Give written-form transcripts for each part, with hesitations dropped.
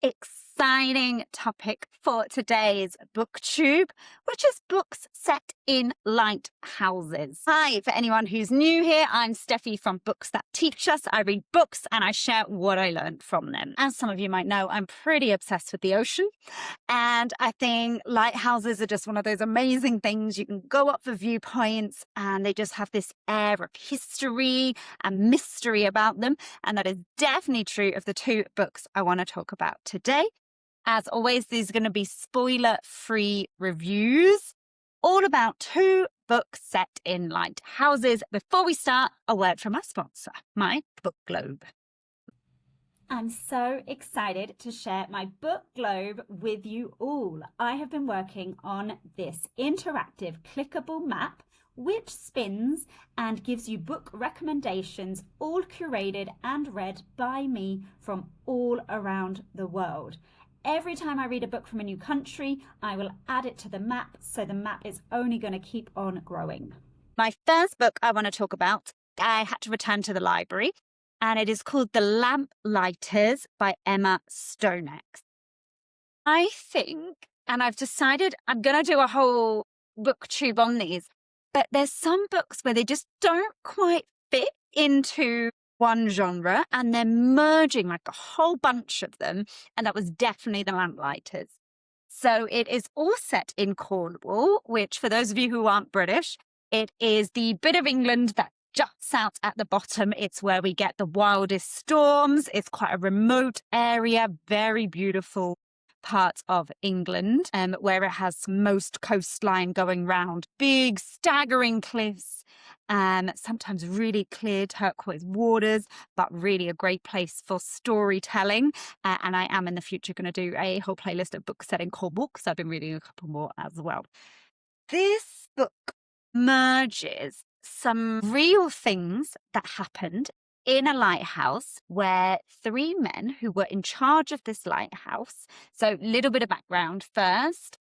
exciting topic for today's booktube, which is books set in lighthouses. Hi, for anyone who's new here, I'm Steffi from Books That Teach Us. I read books and I share what I learned from them. As some of you might know, I'm pretty obsessed with the ocean, and I think lighthouses are just one of those amazing things. You can go up for viewpoints and they just have this air of history and mystery about them. And that is definitely true of the two books I want to talk about today. As always, these are going to be spoiler-free reviews, all about two books set in lighthouses. Before we start, a word from our sponsor, my Book Globe. I'm so excited to share my book globe with you all. I have been working on this interactive clickable map which spins and gives you book recommendations, all curated and read by me from all around the world. Every time I read a book from a new country, I will add it to the map, so the map is only going to keep on growing. My first book I want to talk about, I had to return to the library, and it is called The Lamplighters by Emma Stonex. I think, and I've decided I'm going to do a whole booktube on these, but there's some books where they just don't quite fit into one genre and they're merging like a whole bunch of them. And that was definitely The Lamplighters. So it is all set in Cornwall, which for those of you who aren't British, it is the bit of England that juts out at the bottom. It's where we get the wildest storms. It's quite a remote area, very beautiful parts of England, where it has most coastline going round, big staggering cliffs, sometimes really clear turquoise waters, but really a great place for storytelling. And I am in the future going to do a whole playlist of books set in Cornwall, because I've been reading a couple more as well. This book merges some real things that happened in a lighthouse where three men who were in charge of this lighthouse. So a little bit of background first.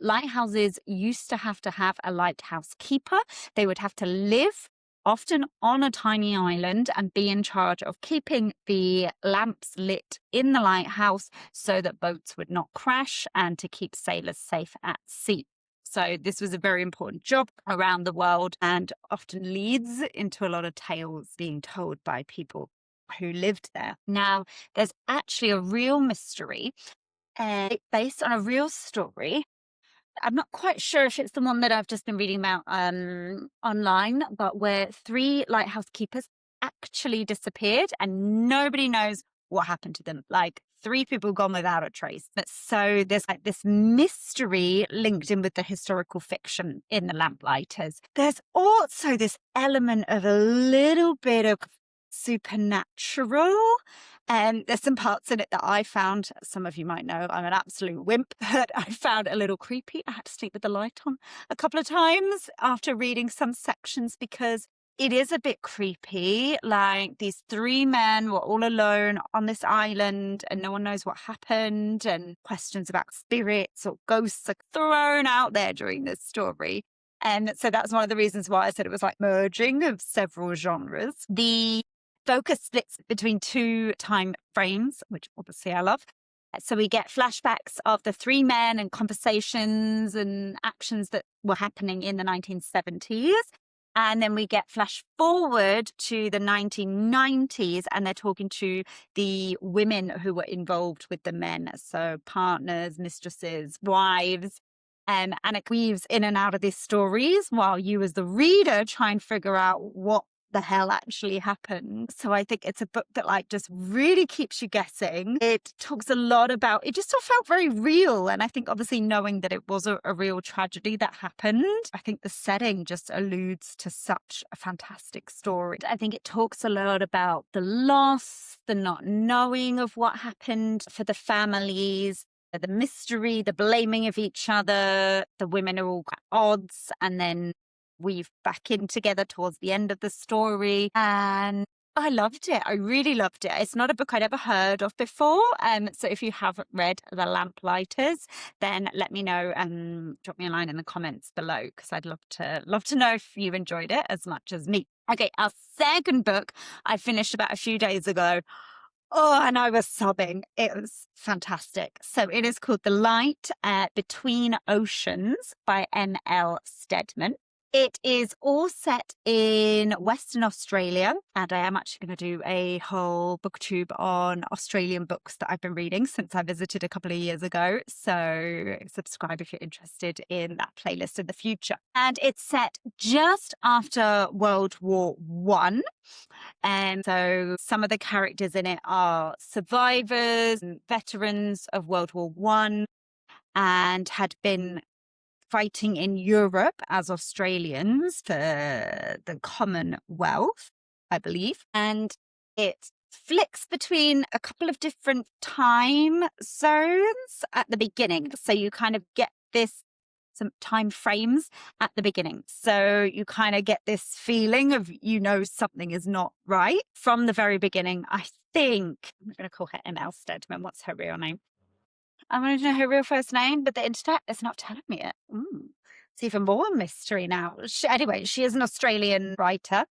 Lighthouses used to have a lighthouse keeper. They would have to live often on a tiny island and be in charge of keeping the lamps lit in the lighthouse so that boats would not crash and to keep sailors safe at sea. So this was a very important job around the world and often leads into a lot of tales being told by people who lived there. Now, there's actually a real mystery based on a real story. I'm not quite sure if it's the one that I've just been reading about online, but where three lighthouse keepers actually disappeared and nobody knows what happened to them. Like, three people gone without a trace. So there's like this mystery linked in with the historical fiction in The Lamplighters. There's also this element of a little bit of supernatural. And there's some parts in it that I found, some of you might know, I'm an absolute wimp, but I found a little creepy. I had to sleep with the light on a couple of times after reading some sections because it is a bit creepy. Like, these three men were all alone on this island and no one knows what happened, and questions about spirits or ghosts are thrown out there during this story. And so that's one of the reasons why I said it was like merging of several genres. The focus splits between two time frames, which obviously I love. So we get flashbacks of the three men and conversations and actions that were happening in the 1970s. And then we get flash forward to the 1990s and they're talking to the women who were involved with the men. So partners, mistresses, wives. And it weaves in and out of these stories while you as the reader try and figure out what the hell actually happened. So I think it's a book that like just really keeps you guessing. It talks a lot about, it just all felt very real. And I think obviously knowing that it was a real tragedy that happened, I think the setting just alludes to such a fantastic story. I think it talks a lot about the loss, the not knowing of what happened for the families, the mystery, the blaming of each other. The women are all at odds and then weave back in together towards the end of the story. And I loved it. I really loved it. It's not a book I'd ever heard of before. So if you haven't read The Lamplighters, then let me know and drop me a line in the comments below, because I'd love to know if you enjoyed it as much as me. Okay, our second book I finished about a few days ago. Oh, and I was sobbing. It was fantastic. So it is called The Light Between Oceans by N.L. Stedman. It is all set in Western Australia, and I am actually going to do a whole booktube on Australian books that I've been reading since I visited a couple of years ago. So subscribe if you're interested in that playlist in the future. And it's set just after World War One. And so some of the characters in it are survivors and veterans of World War One and had been fighting in Europe as Australians for the Commonwealth, I believe. And it flicks between a couple of different time zones at the beginning. So you kind of get some time frames at the beginning. So you kind of get this feeling of, something is not right from the very beginning. I think I'm going to call her M.L. Stedman. What's her real name? I want to know her real first name, but the internet is not telling me it. It's even more mystery now. Anyway, she is an Australian writer.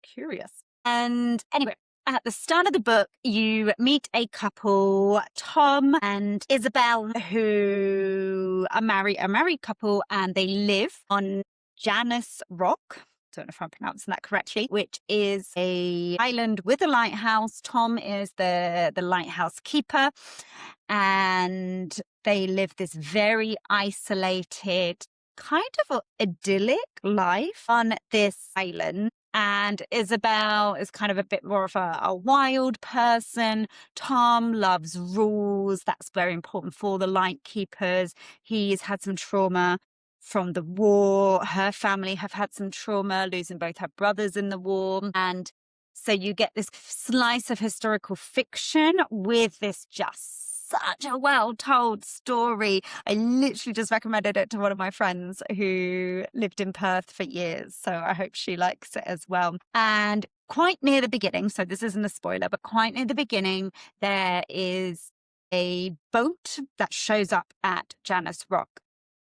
Curious. And anyway, at the start of the book, you meet a couple, Tom and Isabel, who are a married couple, and they live on Janus Rock. Don't know if I'm pronouncing that correctly, which is a island with a lighthouse. Tom is the lighthouse keeper, and they live this very isolated, kind of idyllic life on this island. And Isabel is kind of a bit more of a wild person. Tom loves rules. That's very important for the light keepers. He's had some trauma from the war. Her family have had some trauma, losing both her brothers in the war. And so you get this slice of historical fiction with this just such a well-told story. I literally just recommended it to one of my friends who lived in Perth for years. So I hope she likes it as well. And quite near the beginning, so this isn't a spoiler, but quite near the beginning, there is a boat that shows up at Janus Rock.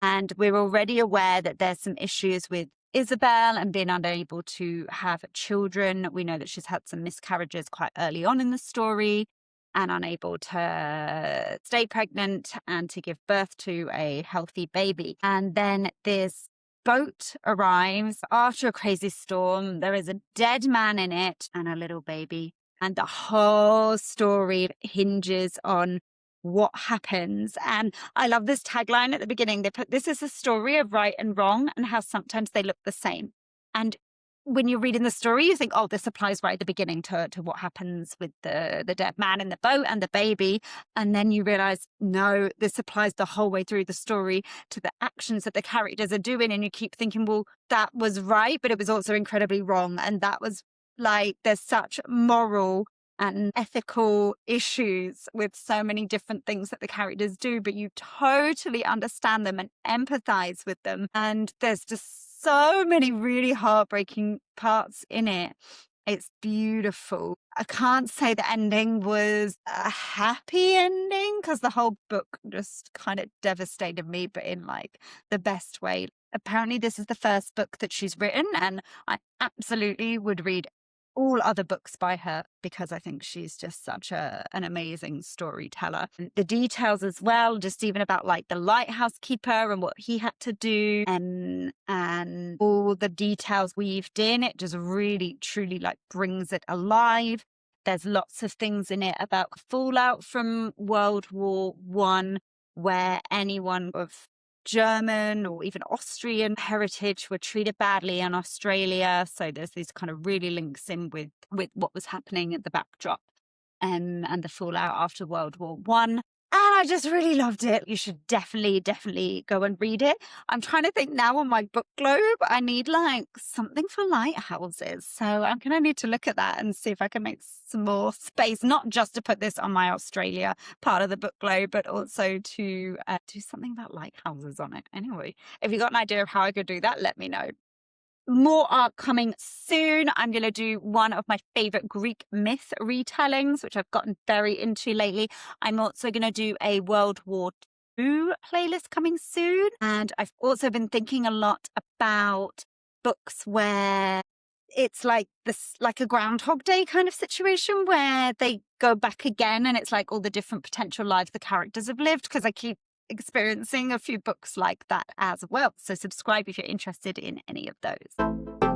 And we're already aware that there's some issues with Isabel and being unable to have children. We know that she's had some miscarriages quite early on in the story and unable to stay pregnant and to give birth to a healthy baby. And then this boat arrives after a crazy storm. There is a dead man in it and a little baby. And the whole story hinges on what happens. And I love this tagline at the beginning. They put, "This is a story of right and wrong and how sometimes they look the same." And when you're reading the story, you think, oh, this applies right at the beginning to what happens with the dead man in the boat and the baby. And then you realize, no, this applies the whole way through the story to the actions that the characters are doing. And you keep thinking, well, that was right, but it was also incredibly wrong. And that was like, there's such moral and ethical issues with so many different things that the characters do, but you totally understand them and empathize with them. And there's just so many really heartbreaking parts in it. It's beautiful. I can't say the ending was a happy ending because the whole book just kind of devastated me, but in like the best way. Apparently this is the first book that she's written, and I absolutely would read all other books by her because I think she's just such an amazing storyteller. And the details as well, just even about like the lighthouse keeper and what he had to do, and all the details weaved in, it just really truly like brings it alive. There's lots of things in it about fallout from World War One, where anyone of German or even Austrian heritage were treated badly in Australia. So there's these kind of really links in with what was happening at the backdrop and the fallout after World War One. And I just really loved it. You should definitely go and read it. I'm trying to think now on my book globe, I need like something for lighthouses. So I'm going to need to look at that and see if I can make some more space, not just to put this on my Australia part of the book globe, but also to do something about lighthouses on it. Anyway, if you've got an idea of how I could do that, let me know. More are coming soon. I'm going to do one of my favorite Greek myth retellings, which I've gotten very into lately. I'm also going to do a World War II playlist coming soon. And I've also been thinking a lot about books where it's like this, like a Groundhog Day kind of situation where they go back again and it's like all the different potential lives the characters have lived, because I keep experiencing a few books like that as well. So subscribe if you're interested in any of those.